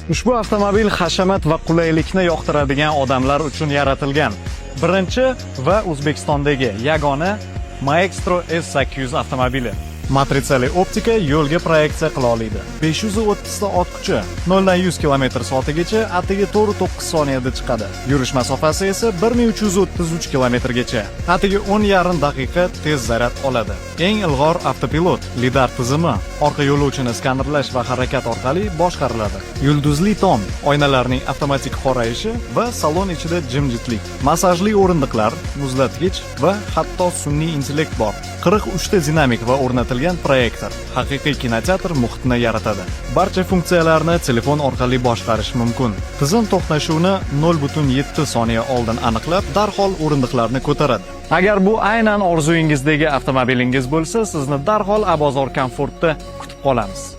Ushbu avtomobil hashamat va qulaylikni yoqtiradigan odamlar uchun yaratilgan. Birinchi va O'zbekistondagi yagona Maestro S800 avtomobili. Matritsali optika yo'lga proyeksiya qila oladi. 530 ta ot kuchi 0 dan 100 km/soatgacha atigi 4.9 soniyada chiqadi. Yurish masofasi esa 1333 km gacha. Atigi 10,5 daqiqa tez zaryad oladi. Eng ilg'or avtopilot, lidar tizimi, orqa yo'lovchini skanerlash va harakat orqali boshqariladi. Yulduzli tom, oynalarning avtomatik qorayishi va salon ichida jimjitlik. Massajli o'rindiqlar, muzlatgich va hatto sun'iy intellekt bor. 43 ta dinamik va o'rnatilgan proyektor haqiqiy kinoteatr muhitini yaratadi. Barcha funksiyalarni telefon orqali boshqarish mumkin. Tizim to'qnashuvni 0.7 soniya oldin aniqlab, darhol o'rindiqlarni ko'taradi. Agar bu aynan orzuyingizdagi avtomobilingiz bo'lsa, sizni darhol Abozor Comfort'da kutib qolamiz.